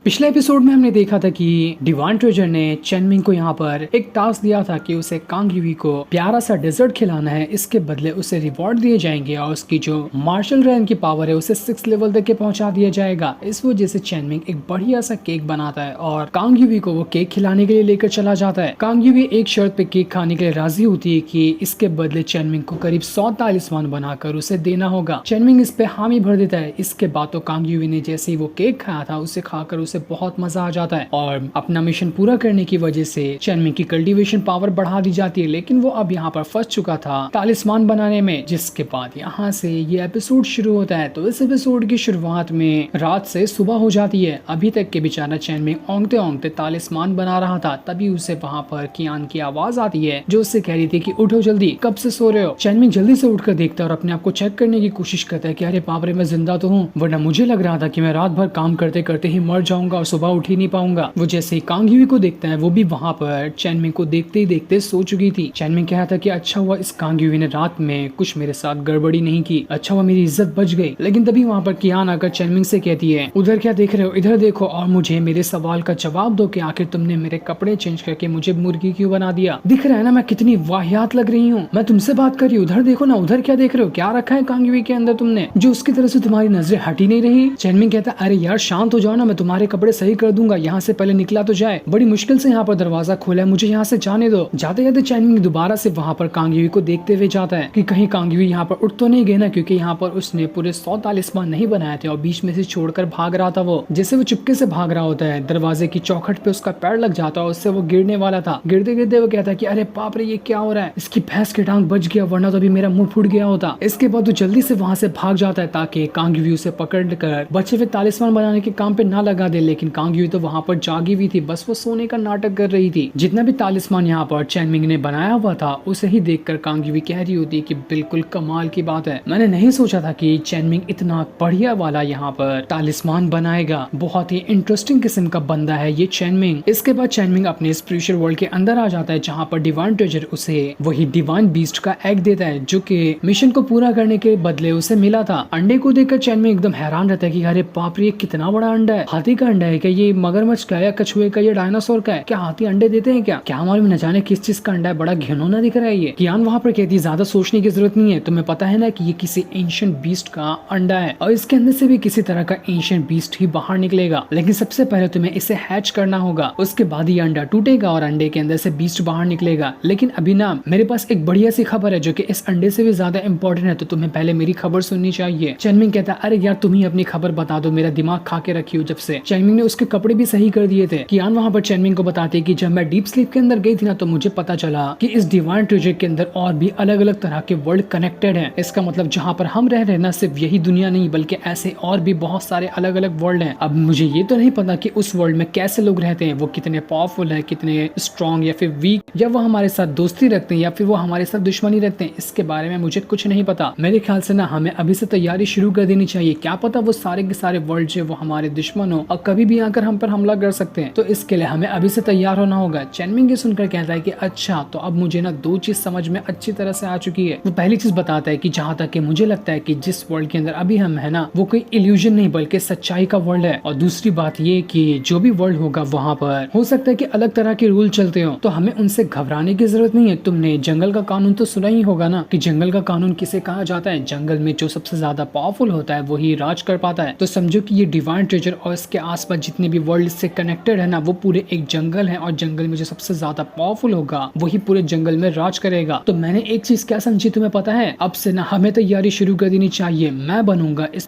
पिछले एपिसोड में हमने देखा था कि डिवान ट्रेजर ने चेनमिंग को यहाँ पर एक टास्क दिया था कि उसे कांग यूवी को प्यारा सा डेजर्ट खिलाना है। इसके बदले उसे रिवॉर्ड दिए जाएंगे और उसकी जो मार्शल रैंक की पावर है उसे 6 लेवल तक के पहुंचा दिया जाएगा। इस वजह से चेनमिंग एक बढ़िया सा केक बनाता है और कांग यूवी को वो केक खिलाने के लिए लेकर चला जाता है। कांग यूवी एक शर्त पे केक खाने के लिए राजी होती है कि इसके बदले चेनमिंग को करीब 100 तालिस्मान बनाकर उसे देना होगा। चेनमिंग इस पे हामी भर देता है। इसके बाद तो कांग यूवी ने जैसे ही वो केक खाया था उसे खाकर उसे बहुत मजा आ जाता है और अपना मिशन पूरा करने की वजह से चेनमिंग की कल्टीवेशन पावर बढ़ा दी जाती है। लेकिन वो अब यहाँ पर फंस चुका था तालिस्मान बनाने में, जिसके बाद यहाँ से ये एपिसोड शुरू होता है। तो इस एपिसोड की शुरुआत में रात से सुबह हो जाती है। अभी तक के बेचारा चेनमिंग ओंगते ओंगते तालिस्मान बना रहा था, तभी उसे वहाँ पर कियान की आवाज आती है जो उससे कह रही थी कि उठो जल्दी, कब से सो रहे हो। चेनमिंग जल्दी से उठकर देखता है और अपने आप को चेक करने की कोशिश करता है कि अरे बाप रे, मैं जिंदा तो हूँ, वरना मुझे लग रहा था कि मैं रात भर काम करते करते ही मर जाऊंगा और सुबह उठ ही नहीं पाऊंगा। वो जैसे ही कांग यूवी को देखता है वो भी वहाँ पर चेनमिंग को देखते ही देखते सो चुकी थी। चेनमिंग कहा था कि अच्छा हुआ इस कांग यूवी ने रात में कुछ मेरे साथ गड़बड़ी नहीं की, अच्छा हुआ मेरी इज्जत बच गई। लेकिन तभी वहाँ पर कियान आकर चेनमिंग से कहती है उधर क्या देख रहे हो, इधर देखो और मुझे मेरे सवाल का जवाब दो कि आखिर तुमने मेरे कपड़े चेंज करके मुझे मुर्गी क्यों बना दिया। दिख रहा है ना मैं कितनी वाहियात लग रही हूँ, मैं तुमसे बात कर रही हूँ, उधर देखो ना, उधर क्या देख रहे हो, क्या रखा है कांग यूवी के अंदर तुमने जो उसकी तरफ से तुम्हारी नजरें हटी नहीं रही। चेनमिंग कहता अरे यार शांत हो जाओ ना, मैं तुम्हारे कपड़े सही कर दूंगा, यहाँ से पहले निकला तो जाए, बड़ी मुश्किल से यहाँ पर दरवाजा खोला है, मुझे यहाँ से जाने दो। जाते जाते चेनमिंग दोबारा से वहाँ पर कांग यूवी को देखते हुए जाता है कि कहीं कांग यूवी यहाँ पर उठ तो नहीं गए ना, क्योंकि यहाँ पर उसने पूरे 100 तालिस्मान नहीं बनाए थे और बीच में से छोड़कर भाग रहा था। वो जैसे वो चुपके से भाग रहा होता है, दरवाजे की चौखट पे उसका पैर लग जाता है, उससे वो गिरने वाला था। गिरते गिरते वो कहता है कि अरे बाप रे, ये क्या हो रहा है, इसकी भैंस की टांग बच गया, वरना तो अभी मेरा मुंह फूट गया होता। इसके बाद वो जल्दी से वहां से भाग जाता है ताकि कांग यूवी उसे पकड़ कर बचे हुए तालिस्मान बनाने के काम पे ना लगा दे। लेकिन कांग यूवी तो वहां पर जागी हुई थी, बस वो सोने का नाटक कर रही थी। जितना भी तालिस्मान यहाँ पर चेनमिंग ने बनाया हुआ था उसे ही देखकर कांग यूवी कह रही होती कि बिल्कुल कमाल की बात है, मैंने नहीं सोचा था कि चेनमिंग इतना बढ़िया वाला यहाँ पर तालिस्मान बनाएगा, बहुत ही इंटरेस्टिंग किस्म का बंदा है ये चेनमिंग। इसके बाद चेनमिंग अपने स्पिरिचुअल वर्ल्ड के अंदर आ जाता है जहाँ पर डिवाइन ट्रेजर उसे वही डिवाइन बीस्ट का एग देता है जो कि मिशन को पूरा करने के बदले उसे मिला था। अंडे को देखकर चेनमिंग एकदम हैरान रहता है कि अरे बाप रे, ये कितना बड़ा अंडा है, हाथी का अंडा है क्या, ये मगरमच्छ का या कछुए का या डायनासोर का है, क्या हाथी अंडे देते हैं क्या मालूम, न जाने किस चीज का अंडा है, बड़ा घिनौना दिख रहा है ये। कियान वहाँ पर कहती है ज्यादा सोचने की जरूरत नहीं है, तुम्हें पता है ना कि ये किसी एंशिएंट बीस्ट का अंडा है और इसके अंदर से भी किसी तरह का एंशिएंट बीस्ट ही बाहर निकलेगा, लेकिन सबसे पहले तुम्हें इसे हैच करना होगा, उसके बाद ही अंडा टूटेगा और अंडे के अंदर से बीस्ट बाहर निकलेगा। लेकिन अभी ना मेरे पास एक बढ़िया सी खबर है जो कि इस अंडे से भी ज्यादा इंपॉर्टेंट है, तो तुम्हें पहले मेरी खबर सुननी चाहिए। चेनमिंग कहता है अरे यार तुम ही अपनी खबर बता दो, मेरा दिमाग खा के रखी हो जब से। चेनमिंग ने उसके कपड़े भी सही कर दिए थे। कियान वहाँ पर चेनमिंग को बताते हैं कि जब मैं डीप स्लीप के अंदर गई थी ना तो मुझे पता चला कि इस डिवाइन ट्रेजर के अंदर और भी अलग अलग तरह के वर्ल्ड कनेक्टेड हैं। इसका मतलब जहाँ पर हम रह रहे हैं ना सिर्फ यही दुनिया नहीं बल्कि ऐसे और भी बहुत सारे अलग अलग वर्ल्ड हैं। अब मुझे ये तो नहीं पता कि उस वर्ल्ड में कैसे लोग रहते हैं, वो कितने पावरफुल है, कितने स्ट्रॉन्ग या फिर वीक, या वो हमारे साथ दोस्ती रखते हैं या फिर वो हमारे साथ दुश्मनी रखते हैं, इसके बारे में मुझे कुछ नहीं पता। मेरे ख्याल से ना हमें अभी से तैयारी शुरू कर देनी चाहिए, क्या पता वो सारे के सारे वर्ल्ड जो वो हमारे दुश्मन हो और कभी भी आकर हम पर हमला कर सकते हैं, तो इसके लिए हमें अभी से तैयार होना होगा। चेनमिंग ये सुनकर कहता है कि अच्छा, तो अब मुझे ना दो चीज समझ में अच्छी तरह से आ चुकी है। वो पहली चीज बताता है कि जहाँ तक कि मुझे लगता है कि जिस वर्ल्ड के अंदर अभी हम है ना वो कोई इल्यूजन नहीं बल्कि सच्चाई का वर्ल्ड है, और दूसरी बात ये कि जो भी वर्ल्ड होगा वहाँ पर हो सकता है कि अलग तरह के रूल चलते हो, तो हमें उनसे घबराने की जरूरत नहीं है। तुमने जंगल का कानून तो सुना ही होगा ना कि जंगल का कानून किसे कहा जाता है, जंगल में जो सबसे ज्यादा पावरफुल होता है वही राज कर पाता है। तो समझो कि ये डिवाइन ट्रेजर और इसके आसपास जितने भी वर्ल्ड से कनेक्टेड है ना वो पूरे एक जंगल है, और जंगल में जो सबसे ज्यादा पावरफुल होगा वही पूरे जंगल में राज करेगा। तो मैंने एक चीज क्या समझी तुम्हें पता है, अब से ना हमें तैयारी शुरू कर देनी चाहिए, मैं बनूंगा इस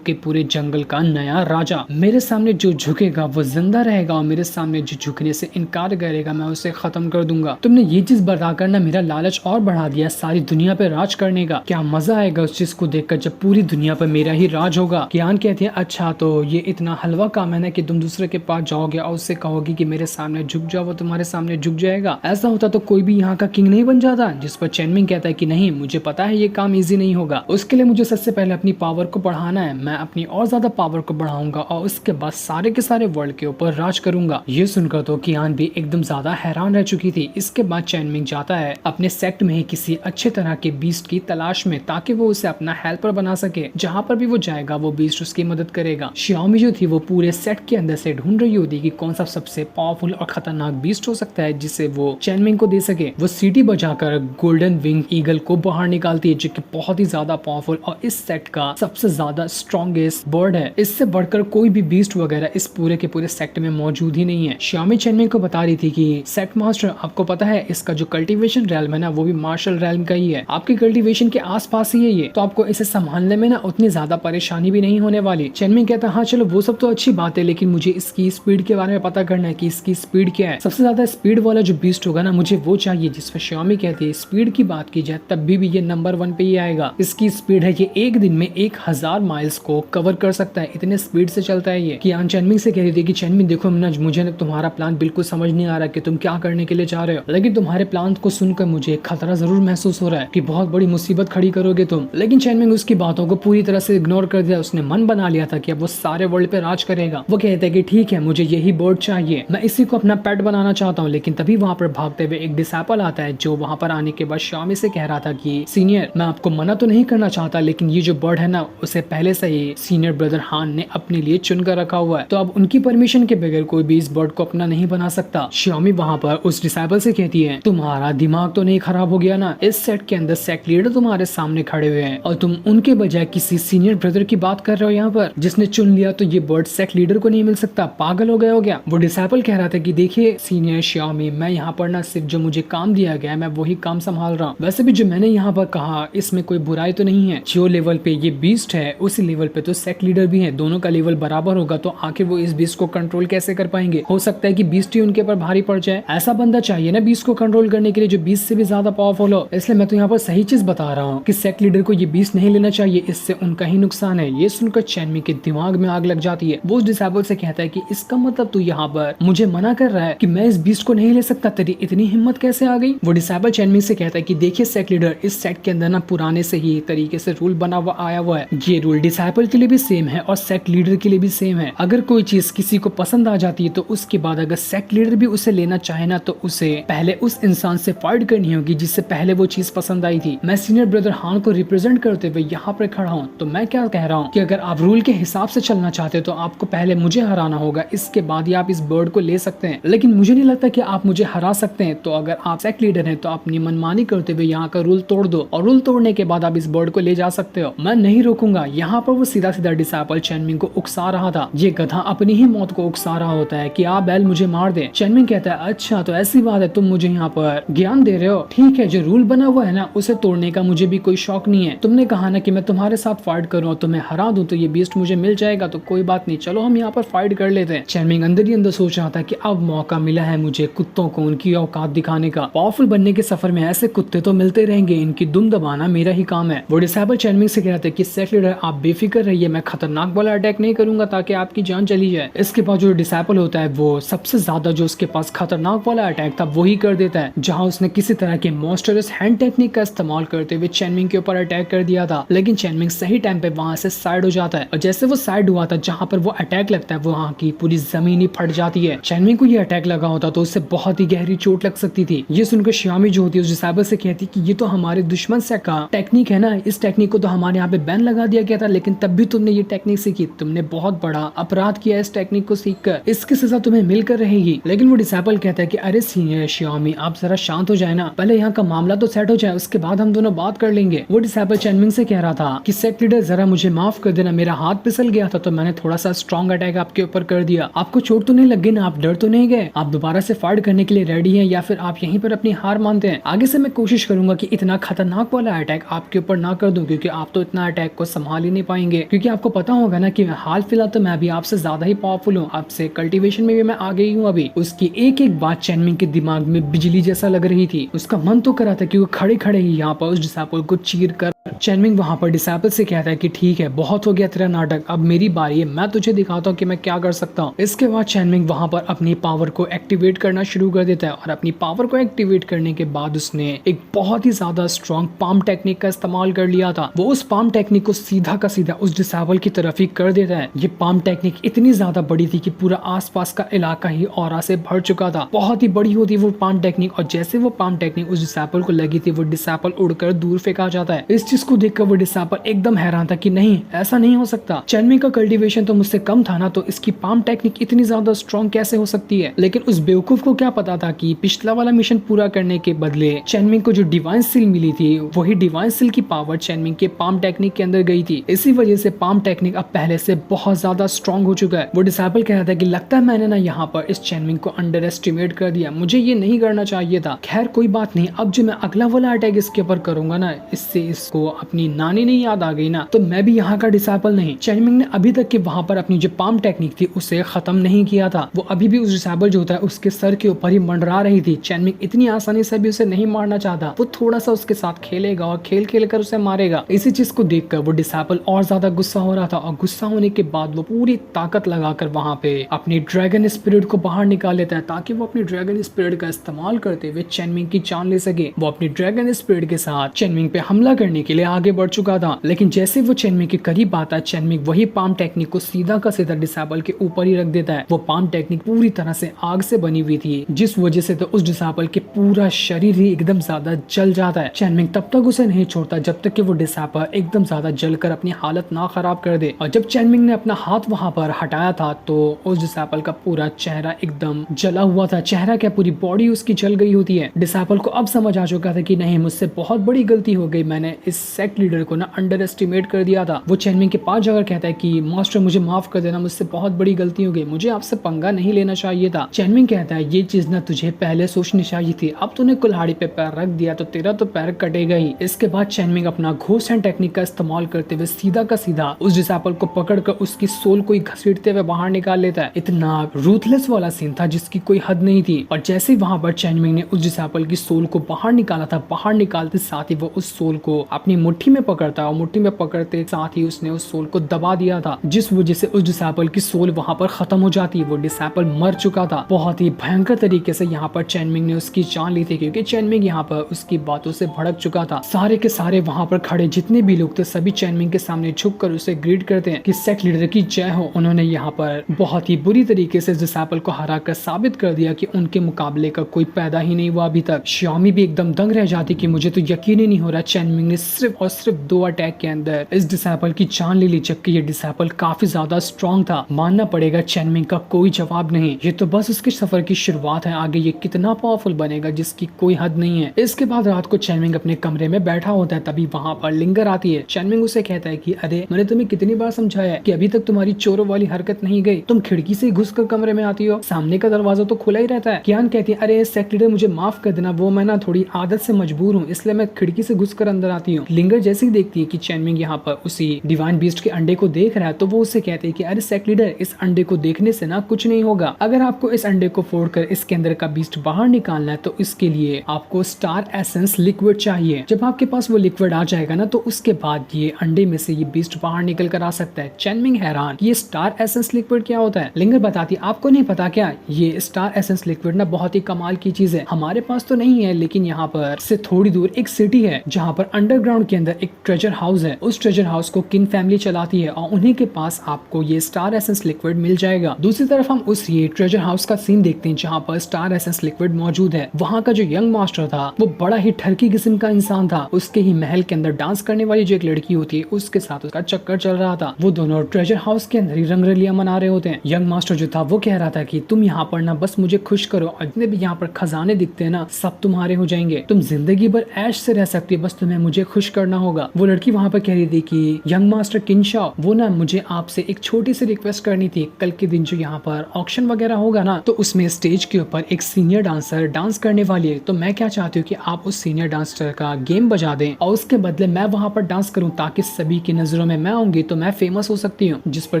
पूरे जंगल का नया राजा। मेरे सामने जो झुकेगा वो जिंदा रहेगा और मेरे सामने जो झुकने से इनकार करेगा मैं उसे खत्म कर दूंगा। तुमने ये चीज बताकर ना मेरा लालच और बढ़ा दिया सारी दुनिया पे राज करने का। क्या मजा आएगा उस चीज को देखकर जब पूरी दुनिया पर मेरा ही राज होगा। कियान कहती है अच्छा, तो ये इतना हलवा काम है ना कि तुम दूसरे के पास जाओगे और उससे कहोगे कि मेरे सामने झुक जाओ, वो तुम्हारे सामने झुक जाएगा। ऐसा होता तो कोई भी यहाँ का किंग नहीं बन जाता। जिस पर चेनमिंग कहता है कि नहीं, मुझे पता है ये काम इजी नहीं होगा, उसके लिए मुझे सबसे पहले अपनी पावर को बढ़ाना है, मैं अपनी और ज्यादा पावर को बढ़ाऊंगा और उसके बाद सारे के सारे वर्ल्ड के ऊपर राज करूंगा। ये सुनकर तो कियान भी एकदम ज्यादा हैरान रह चुकी थी। इसके बाद चेनमिंग जाता है अपने सेक्ट में ही किसी अच्छे तरह के बीस्ट की तलाश में ताकि वो उसे अपना हेल्पर बना सके। जहाँ पर भी वो जाएगा वो बीस्ट उसकी मदद करेगा। शियाओमी जो थी वो पूरे सेट के अंदर से ढूंढ रही होती है कि कौन सा सबसे पावरफुल और खतरनाक बीस्ट हो सकता है जिसे वो चैनमिंग को दे सके। वो सीटी बजाकर गोल्डन विंग ईगल को बाहर निकालती है जो कि बहुत ही ज्यादा पावरफुल और इस सेट का सबसे ज्यादा स्ट्रॉन्गेस्ट बर्ड है। इससे बढ़कर कोई भी बीस्ट वगैरह इस पूरे के पूरे सेट में मौजूद ही नहीं है। श्यामी चैनमिंग को बता रही थी कि सेट मास्टर आपको पता है इसका जो कल्टीवेशन रैल्म है ना वो भी मार्शल रैल्म का ही है, आपके कल्टीवेशन के आसपास ही है ये, तो आपको इसे संभालने में ना उतनी ज्यादा परेशानी भी नहीं होने वाली। चैनमिंग कहता है हाँ चलो वो सब तो अच्छी बात है लेकिन मुझे इसकी स्पीड के बारे में पता करना है कि इसकी स्पीड क्या है। सबसे ज्यादा स्पीड वाला जो बीस्ट होगा ना मुझे वो चाहिए। जिसमें श्यामी कहती है स्पीड की बात की जाए तब भी ये नंबर 1 पे ही आएगा। इसकी स्पीड है ये एक दिन में 1000 माइल्स को कवर कर सकता है, इतने स्पीड से चलता है ये। कियान चैनमिंग से कह रही थी कि चैनमिंग देखो मुझे ना तुम्हारा प्लान बिल्कुल समझ नहीं आ रहा कि तुम क्या करने के लिए चाह रहे हो, लेकिन तुम्हारे प्लान को सुनकर मुझे खतरा जरूर महसूस हो रहा है कि बहुत बड़ी मुसीबत खड़ी करोगे तुम। लेकिन चैनमिंग उसकी बातों को पूरी तरह से इग्नोर कर दिया। उसने मन बना लिया था कि अब वो सारे वर्ल्ड पे राज करेगा। वो कहता है कि ठीक है मुझे यही बर्ड चाहिए, मैं इसी को अपना पेट बनाना चाहता हूँ। लेकिन तभी वहाँ पर भागते हुए एक डिसाइपल आता है जो वहाँ पर आने के बाद श्यामी से कह रहा था कि सीनियर मैं आपको मना तो नहीं करना चाहता लेकिन ये जो बर्ड है ना उसे पहले से ही सीनियर ब्रदर हान ने अपने लिए चुन कर रखा हुआ है, तो अब उनकी परमिशन के बगैर कोई भी इस बर्ड को अपना नहीं बना सकता। श्यामी वहाँ पर उस डिसाइपल से कहती है तुम्हारा दिमाग तो नहीं खराब हो गया ना, इस सेट के अंदर सेट लीडर तुम्हारे सामने खड़े हुए हैं और तुम उनके बजाय किसी सीनियर ब्रदर की बात कर रहे हो यहाँ पर जिसने चुन लिया, तो ये बर्ड सेट लीडर को नहीं मिल सकता, पागल हो गए हो क्या। वो डिसाइपल कह रहा था कि देखिए सीनियर श्यामी मैं यहाँ पर ना सिर्फ जो मुझे काम दिया गया है मैं वही काम संभाल रहा हूँ, वैसे भी जो मैंने यहाँ पर कहा इसमें कोई बुराई तो नहीं है। जो लेवल पे ये बीस्ट है उसी लेवल पे तो सेट लीडर भी है, दोनों का लेवल बराबर होगा तो आखिर वो इस बीस्ट को कंट्रोल कैसे कर पाएंगे। हो सकता है कि बीस्ट ही उनके ऊपर भारी पड़ जाए, ऐसा बंदा चाहिए ना बीस्ट को कंट्रोल करने के लिए जो बीस्ट से भी ज्यादा पावरफुल हो। इसलिए मैं तो यहाँ पर सही चीज बता रहा हूँ कि सेट लीडर को ये बीस्ट नहीं लेना चाहिए, इससे उनका ही नुकसान है। ये सुनकर चैनमिंग के दिमाग में आग लग जाती है। वो उस डिसाइपल से कहता है कि इसका मतलब तू यहाँ पर मुझे मना कर रहा है कि मैं इस बीस्ट को नहीं ले सकता, तेरी इतनी हिम्मत कैसे आ गई। वो डिसाइपल चैनमिंग से कहता है कि देखिए सेट लीडर इस सेट के अंदर ना पुराने से ही तरीके से रूल बना हुआ आया हुआ है, ये रूल डिसाइपल के लिए भी सेम है और सेट लीडर के लिए भी सेम है। अगर कोई चीज किसी को पसंद आ जाती है तो उसके बाद अगर सेट लीडर भी उसे लेना चाहे ना तो उसे पहले उस इंसान से फाइट करनी होगी जिससे पहले वो चीज पसंद आई थी। मैं सीनियर ब्रदर हान को रिप्रेजेंट करते हुए यहाँ पर खड़ा हूँ, तो मैं क्या कह रहा हूँ कि अगर आप रूल के हिसाब से चलना चाहते हो तो आपको पहले मुझे हराना होगा, इसके बाद ही आप इस बर्ड को ले सकते हैं। लेकिन मुझे नहीं लगता कि आप मुझे हरा सकते हैं, तो अगर आप सेट लीडर हैं तो अपनी मनमानी करते हुए यहाँ का रूल तोड़ दो और रूल तोड़ने के बाद आप इस बर्ड को ले जा सकते हो, मैं नहीं रोकूंगा। यहाँ पर वो सीधा सीधा डिसाइपल चैनमिंग को उकसा रहा था। ये गधा अपनी ही मौत को उकसा रहा होता है कि आप बैल मुझे मार दे। चैनमिंग कहता है अच्छा तो ऐसी बात है, तुम मुझे यहाँ पर ज्ञान दे रहे हो, ठीक है जो रूल बना हुआ है ना उसे तोड़ने का मुझे भी कोई शौक नहीं है। तुमने कहा ना कि मैं तुम्हारे साथ फाइट करूँ और तुम्हें हरा दूं तो ये बीस्ट मुझे मिल जाएगा, तो कोई बात नहीं चलो हम यहाँ पर फाइट कर लेते हैं। चैनमिंग अंदर ही अंदर सोच रहा था कि अब मौका मिला है मुझे कुत्तों को उनकी औकात दिखाने का। पावरफुल बनने के सफर में ऐसे कुत्ते तो मिलते रहेंगे, इनकी दुम दबाना मेरा ही काम है। वो डिसाइपल चैनमिंग से कह रहे थे कि सेट लीडर आप बेफिक्र रहिए, मैं खतरनाक वाला अटैक नहीं करूंगा ताकि आपकी जान चली जाए। इसके बाद जो डिसाइपल होता है वो सबसे ज्यादा जो उसके पास खतरनाक वाला अटैक था वही कर देता है, जहां उसने किसी तरह के मॉन्स्टरस हैंड टेक्निक का इस्तेमाल करते हुए चैनमिंग के ऊपर अटैक कर दिया था। लेकिन चैनमिंग सही टाइम पे वहां से साइड हो जाता है और जैसे वो साइड हुआ था जहां पर वो अटैक लगता है वहां की पूरी जमीन ही फट जाती है। चैनमिंग को ये अटैक लगा होता तो उससे बहुत ही गहरी चोट लग सकती थी। ये सुनकर श्यामी जो होती है उस डिसाइपल से कहती कि ये तो हमारे दुश्मन से का टेक्निक है ना, इस टेक्निक को तो हमारे यहाँ पे बैन लगा दिया गया था लेकिन तब भी तुमने ये टेक्निक सीखी, तुमने बहुत बड़ा अपराध किया इस टेक्निक को सीखकर, इसकी सजा तुम्हें मिलकर रहेगी। लेकिन वो डिसाइपल कहता है कि अरे सीनियर श्यामी आप जरा शांत हो जाए ना, पहले यहाँ का मामला तो सेट हो जाए उसके बाद हम दोनों बात कर लेंगे। वो डिसाइपल चैनमिंग से कह रहा था कि सेट लीडर जरा मुझे माफ कर देना, मेरा हाथ फिसल गया था तो मैंने थोड़ा सा स्ट्रॉन्ग अटैक आपके ऊपर कर दिया, आपको चोट तो नहीं लग गई ना, आप डर तो नहीं गए, आप दोबारा से फाइट करने के लिए रेडी हैं या फिर आप यहीं पर अपनी हार मानते हैं। आगे से मैं कोशिश करूंगा कि इतना खतरनाक वाला अटैक आपके ऊपर ना कर दूं क्योंकि आप तो इतना अटैक को संभाल ही नहीं पाएंगे, क्योंकि आपको पता होगा ना कि हाल फिलहाल तो मैं भी आपसे ज्यादा ही पावरफुल हूँ, आपसे कल्टीवेशन में भी मैं आ गई हूँ अभी। उसकी एक एक बात चैनमिंग के दिमाग में बिजली जैसा लग रही थी, उसका मन तो कर रहा था कि वो खड़े खड़े ही यहाँ पर उस डिसाइपल को चीर कर। चैनमिंग वहां पर डिसाइपल से कहता है कि ठीक है बहुत हो गया तेरा नाटक, अब मेरी बारी है, मैं तुझे दिखाता हूँ कि मैं क्या कर सकता हूँ। इसके बाद चैनमिंग वहां पर अपनी पावर को एक्टिवेट करना शुरू कर देता है और अपनी पावर को एक्टिवेट करने के बाद उसने एक बहुत ही ज्यादा स्ट्रॉन्ग पाम टेक्निक का इस्तेमाल कर लिया था। वो उस पाम टेक्निक को सीधा का सीधा उस डिसाइपल की तरफ ही कर देता है। ये पाम टेक्निक इतनी ज्यादा बड़ी थी कि पूरा आसपास का इलाका ही ऑरा से भर चुका था, बहुत ही बड़ी होती वो पाम टेक्निक, और जैसे वो पाम टेक्निक उस डिसाइपल को लगी थी वो डिसाइपल उड़कर दूर फेंका जाता है। इस चीज को देखकर वो डिसाइपल एकदम हैरान था कि नहीं, ऐसा नहीं हो सकता, चेनमिंग का कल्टीवेशन तो मुझसे कम था ना, तो इसकी पाम टेक्निक इतनी ज्यादा स्ट्रॉन्ग कैसे हो सकती है। लेकिन उस बेवकूफ को क्या पता था कि पिछला वाला मिशन पूरा करने के बदले चेनमिंग को जो डिवाइन सील मिली थी, वही डिवाइन सील की पावर चेनमिंग के पाम टेक्निक के अंदर गई थी। इसी वजह से पाम टेक्निक अब पहले से बहुत ज्यादा स्ट्रॉन्ग हो चुका है। वो डिसाइपल कह रहा था कि लगता है मैंने ना यहाँ पर इस चेनमिंग को अंडर एस्टिमेट कर दिया, मुझे ये नहीं करना चाहिए था। खैर कोई बात नहीं, अब जो मैं अगला वाला अटैक इसके ऊपर करूंगा ना, इससे इसको अपनी नानी नहीं याद आ गई ना, तो मैं भी यहाँ का डिसाइपल नहीं। चेनमिंग ने अभी तक के वहां पर अपनी जो पाम टेक्निक थी उसे खत्म नहीं किया था। वो अभी भी उस डिसाइपल जो होता है उसके सर के ऊपर ही मंडरा रही थी। चेनमिंग इतनी आसानी से भी उसे नहीं मारना चाहता, वो थोड़ा सा उसके साथ खेलेगा और खेल खेल कर उसे मारेगा। इसी चीज को देखकर वो डिसाइपल और ज्यादा गुस्सा हो रहा था और गुस्सा होने के बाद वो पूरी ताकत लगाकर वहां पे अपनी ड्रैगन स्पिरिट को बाहर निकाल लेता है ताकि वो अपनी ड्रैगन स्पिरिट का इस्तेमाल करते हुए चेनमिंग की जान ले सके। वो अपनी ड्रैगन स्पिरिट के साथ चेनमिंग पे हमला करने के लिए आगे बढ़ चुका था, लेकिन जैसे वो चेनमिंग के करीब आता है, चेनमिंग वही पाम टेक्निक को सीधा का सीधा डिसाइपल के ऊपर ही रख देता है। वो पाम टेक्निक पूरी तरह से आग से बनी हुई थी, जिस वजह से तो उस डिसाइपल के पूरा शरीर ही एकदम ज्यादा जल जाता है। चेनमिंग तब तक उसे नहीं छोड़ता जब तक कि वो डिसाइपल एकदम ज्यादा जलकर अपनी हालत ना खराब कर दे। और जब चेनमिंग ने अपना हाथ वहां पर हटाया था तो उस डिसाइपल का पूरा चेहरा एकदम जला हुआ था। चेहरा क्या, पूरी बॉडी उसकी जल गई होती है। डिसाइपल को अब समझ आ चुका था कि नहीं, मुझसे बहुत बड़ी गलती हो गई, मैंने इस सेक्ट लीडर को ना अंडर एस्टिमेट कर दिया था। वो चेनमिंग के पास जाकर कहता है कि मास्टर मुझे माफ कर देना, मुझसे बहुत बड़ी गलती हो गई, मुझे आपसे पंगा नहीं लेना चाहिए था। चेनमिंग कहता है ये चीज ना तुझे पहले सोचनी चाहिए थी, अब तूने कुल्हाड़ी पे पैर रख दिया तो तेरा तो पैर कटेगा ही। इसके बाद चेनमिंग अपना घोस्ट हैंड टेक्निक का इस्तेमाल करते हुए सीधा का सीधा उस डिसाइपल को पकड़कर उसकी सोल को घसीटते हुए बाहर निकाल लेता है। इतना रूथलेस वाला सीन था जिसकी कोई हद नहीं थी। और जैसे वहां पर चेनमिंग ने उस डिसाइपल की सोल को बाहर निकाला था, बाहर निकालते साथ ही वो उस सोल को अपनी मुट्ठी में पकड़ता और मुट्ठी में पकड़ते साथ ही उसने उस सोल को दबा दिया था, जिस वजह से उस डिसाइपल की सोल वहां पर खत्म हो जाती। वो डिसाइपल मर चुका था। बहुत ही भयंकर तरीके से यहाँ पर चेनमिंग ने उसकी जान ली थी, क्योंकि चेनमिंग यहाँ पर उसकी बातों से भड़क चुका था। सारे के सारे वहां पर खड़े जितने भी लोग थे सभी चेनमिंग के सामने झुककर उसे ग्रीट करते हैं कि सेक्ट लीडर की जय हो। उन्होंने यहाँ पर बहुत ही बुरी तरीके से डिसाइपल को हराकर साबित कर दिया कि उनके मुकाबले का कोई पैदा ही नहीं हुआ अभी तक। श्यामी भी एकदम दंग रह जाती कि मुझे तो यकीन ही नहीं हो रहा चेनमिंग ने सिर्फ और सिर्फ 2 अटैक के अंदर इस डिसाइपल की जान ले ली, जबकि ये डिसाइपल काफी ज्यादा स्ट्रॉन्ग था। मानना पड़ेगा चेनमिंग का कोई जवाब नहीं, ये तो बस उसके सफर की शुरुआत है, आगे ये कितना पावरफुल बनेगा जिसकी कोई हद नहीं है। इसके बाद रात को चेनमिंग अपने कमरे में बैठा होता है, तभी वहां पर लिंगर आती है। चेनमिंग उसे कहता है कि अरे मैंने तुम्हें कितनी बार समझाया है कि अभी तक तुम्हारी चोरों वाली हरकत नहीं गई, तुम खिड़की से घुस कर कमरे में आती हो, सामने का दरवाजा तो खुला ही रहता है। कियान कहती है अरे सेक्ट लीडर मुझे माफ कर देना, वो मैं ना थोड़ी आदत से मजबूर हूँ, इसलिए मैं खिड़की से घुस कर अंदर आती हूँ। लिंगर जैसे ही देखती है कि चेनमिंग यहाँ पर उसी डिवाइन बीस्ट के अंडे को देख रहा है तो वो उसे कहते हैं कि अरे सेक्ट लीडर इस अंडे को देखने से ना कुछ नहीं होगा, अगर आपको इस अंडे को फोड़कर इसके अंदर का बीस्ट बाहर निकालना है तो इसके लिए आपको स्टार एसेंस लिक्विड चाहिए। जब आपके पास वो लिक्विड आ जाएगा ना तो उसके बाद ये अंडे में से ये बीस्ट बाहर निकल कर आ सकता है। चेनमिंग हैरान, ये स्टार एसेंस लिक्विड क्या होता है? लिंगर बताती आपको नहीं पता क्या, ये स्टार एसेंस लिक्विड ना बहुत ही कमाल की चीज है, हमारे पास तो नहीं है लेकिन यहाँ पर से थोड़ी दूर एक सिटी है जहाँ पर अंडरग्राउंड के अंदर एक ट्रेजर हाउस है। उस ट्रेजर हाउस को किंग फैमिली चलाती है और उन्हीं के पास आपको ये स्टार एसेंस लिक्विड मिल जाएगा। दूसरी तरफ हम उस ये ट्रेजर हाउस का सीन देखते हैं जहाँ पर स्टार एसेंस लिक्विड मौजूद है। वहाँ का जो यंग मास्टर था वो बड़ा ही ठरकी किस्म का इंसान था, उसके ही महल के अंदर डांस करने वाली जो एक लड़की होती है उसके साथ उसका चक्कर चल रहा था। वो दोनों ट्रेजर हाउस के अंदर ही रंगरलियां मना रहे होते हैं। यंग मास्टर जो था वो कह रहा था कि तुम यहाँ पर ना बस मुझे खुश करो और जितने भी यहाँ पर खजाने दिखते हैं ना सब तुम्हारे हो जाएंगे, तुम जिंदगी भर ऐश से रह सकती है, बस तुम्हें मुझे खुश करना होगा। वो लड़की वहाँ पर कह रही थी कि यंग मास्टर किनशाओ, वो ना मुझे आपसे एक छोटी सी रिक्वेस्ट करनी थी, कल के दिन जो यहाँ पर ऑक्शन वगैरह होगा ना तो उसमें स्टेज के ऊपर एक सीनियर डांसर डांस करने वाली है, तो मैं क्या चाहती हूँ कि आप उस सीनियर डांसर का गेम बजा दें और उसके बदले मैं वहाँ पर डांस करूँ ताकि सभी की नजरों में मैं आऊंगी तो मैं फेमस हो सकती हूँ। जिस पर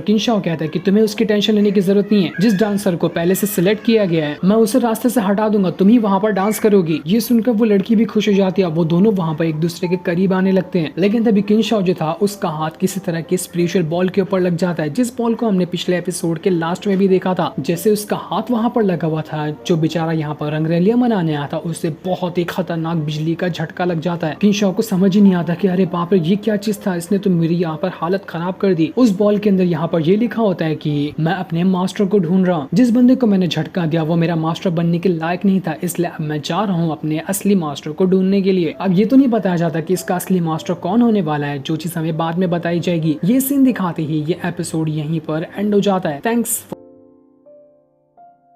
किनशाओ कहता है कि तुम्हें उसकी टेंशन लेने की जरूरत नहीं है, जिस डांसर को पहले से सिलेक्ट किया गया है मैं उसे रास्ते से हटा दूंगा, तुम ही वहाँ पर डांस करोगी। ये सुनकर वो लड़की भी खुश हो जाती है, वो दोनों वहाँ पर एक दूसरे के करीब आने लगते हैं। लेकिन तभी किनशाओ जो था उसका हाथ किसी तरह के स्पिरिचुअल बॉल के ऊपर लग जाता है, जिस बॉल को हमने पिछले एपिसोड के लास्ट में भी देखा था। जैसे उसका हाथ वहाँ पर लगा हुआ था, जो बेचारा यहाँ पर रंगरलियां मनाने आया था उसे बहुत ही खतरनाक बिजली का झटका लग जाता है। किनशाओ को समझ ही नहीं आता कि अरे बाप रे ये क्या चीज था, इसने तो मेरी यहाँ पर हालत खराब कर दी। उस बॉल के अंदर यहाँ पर ये लिखा होता है कि मैं अपने मास्टर को ढूंढ रहा हूँ, जिस बंदे को मैंने झटका दिया वो मेरा मास्टर बनने के लायक नहीं था, इसलिए अब मैं जा रहा हूँ अपने असली मास्टर को ढूंढने के लिए। अब ये तो नहीं बताया जाता कि इसका असली मास्टर कौन होने वाला है, जो चीज हमें बाद में बताई जाएगी। ये सीन दिखाते ही ये एपिसोड यहीं पर एंड हो जाता है। थैंक्स।